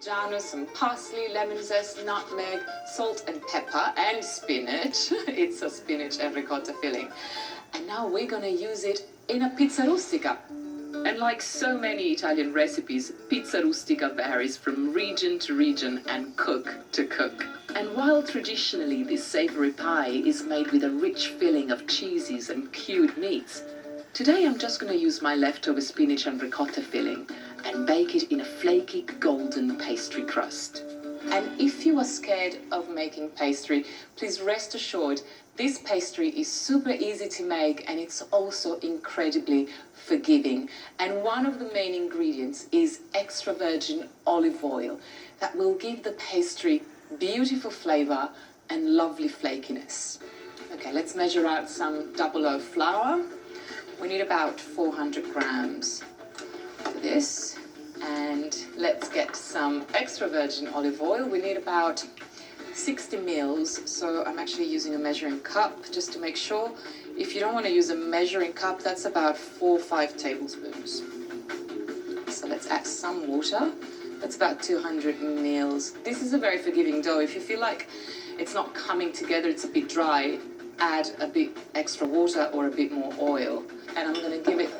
Parmigiano, some parsley, lemon zest, nutmeg, salt and pepper, and spinach. It's a spinach and ricotta filling. And now we're gonna use it in a pizza rustica. And like so many Italian recipes, pizza rustica varies from region to region and cook to cook. And while traditionally this savory pie is made with a rich filling of cheeses and cured meats, today I'm just going to use my leftover spinach and ricotta filling and bake it in a flaky golden pastry crust. And if you are scared of making pastry, please rest assured this pastry is super easy to make and it's also incredibly forgiving. And one of the main ingredients is extra virgin olive oil that will give the pastry beautiful flavor and lovely flakiness. Okay, let's measure out some double O flour. We need about 400 grams for this. And let's get some extra virgin olive oil. We need about 60 mils, so I'm actually using a measuring cup just to make sure. If you don't want to use a measuring cup, that's about 4 or 5 tablespoons. So let's add some water. That's about 200 mils. This is a very forgiving dough. If you feel like it's not coming together, it's a bit dry, add a bit extra water or a bit more oil. And I'm going to give it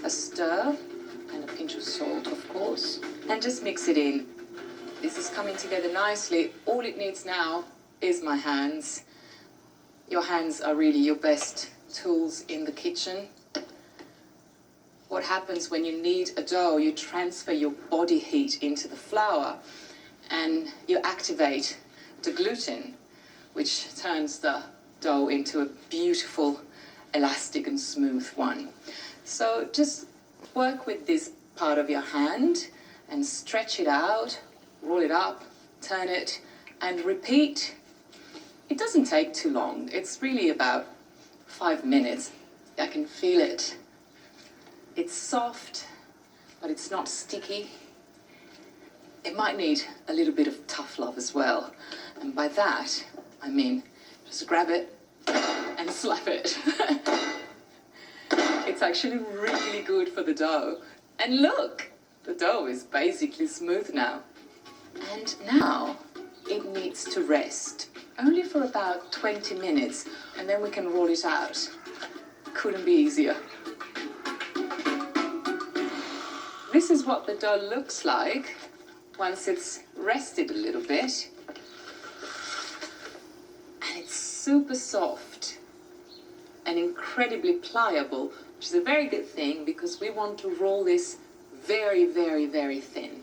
a stir and a pinch of salt, of course, and just mix it in. This is coming together nicely. All it needs now is my hands. Your hands are really your best tools in the kitchen. What happens when you knead a dough, you transfer your body heat into the flour and you activate the gluten, which turns the dough into a beautiful, elastic and smooth one. So just work with this part of your hand and stretch it out, roll it up, turn it, and repeat. It doesn't take too long. It's really about 5 minutes. I can feel it. It's soft, but it's not sticky. It might need a little bit of tough love as well. And by that, I mean, just grab it and slap it. It's actually really good for the dough. And look, the dough is basically smooth now. And now it needs to rest, only for about 20 minutes, and then we can roll it out. Couldn't be easier. This is what the dough looks like once it's rested a little bit. And it's super soft and incredibly pliable, which is a very good thing because we want to roll this very, very, very thin.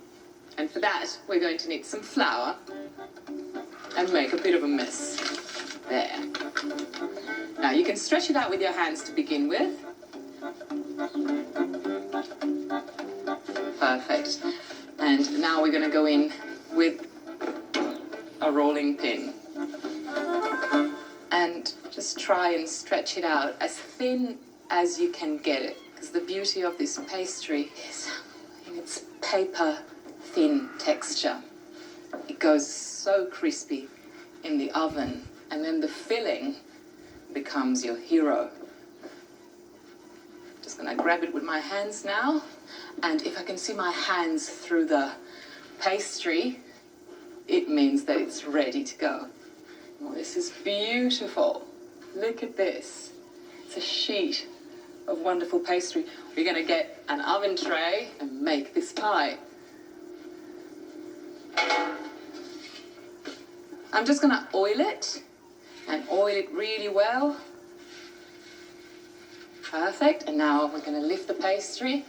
And for that, we're going to need some flour and make a bit of a mess. There. Now you can stretch it out with your hands to begin with. Perfect. And now we're going to go in with a rolling pin. And just try and stretch it out as thin as you can get it. Because the beauty of this pastry is in its paper thin texture. It goes so crispy in the oven, and then the filling becomes your hero. Just gonna grab it with my hands now, and if I can see my hands through the pastry, it means that it's ready to go. Oh, this is beautiful. Look at this. It's a sheet of wonderful pastry. We're gonna get an oven tray and make this pie. I'm just going to oil it and oil it really well. Perfect. And now we're going to lift the pastry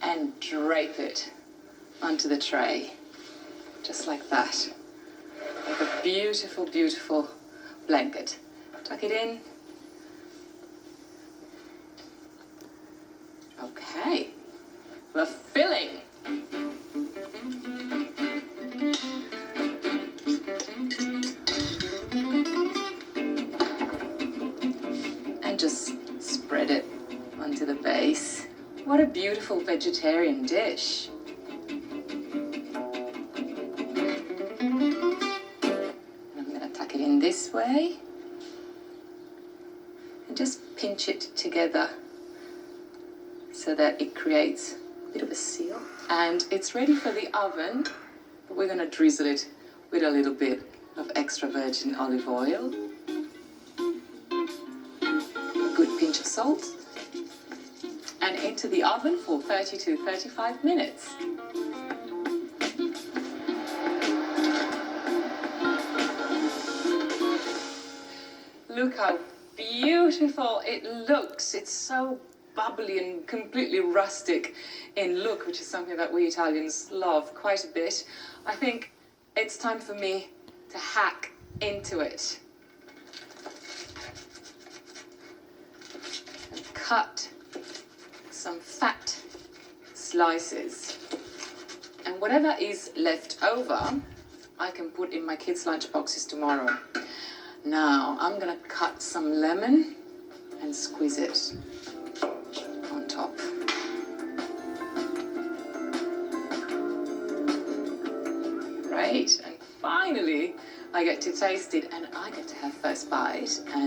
and drape it onto the tray. Just like that. Like a beautiful, beautiful blanket. Tuck it in. Okay. The filling. Just spread it onto the base. What a beautiful vegetarian dish. And I'm going to tuck it in this way and just pinch it together so that it creates a bit of a seal. And it's ready for the oven but we're gonna drizzle it with a little bit of extra virgin olive oil, a good pinch of salt, and into the oven for 30 to 35 minutes. Look how beautiful it looks. It's so bubbly and completely rustic in look, which is something that we Italians love quite a bit. I think it's time for me to hack into it and cut some fat slices. And whatever is left over, I can put in my kids' lunch boxes tomorrow. Now, I'm gonna cut some lemon and squeeze it on top. Right, and finally, I get to taste it and I get to have first bite. And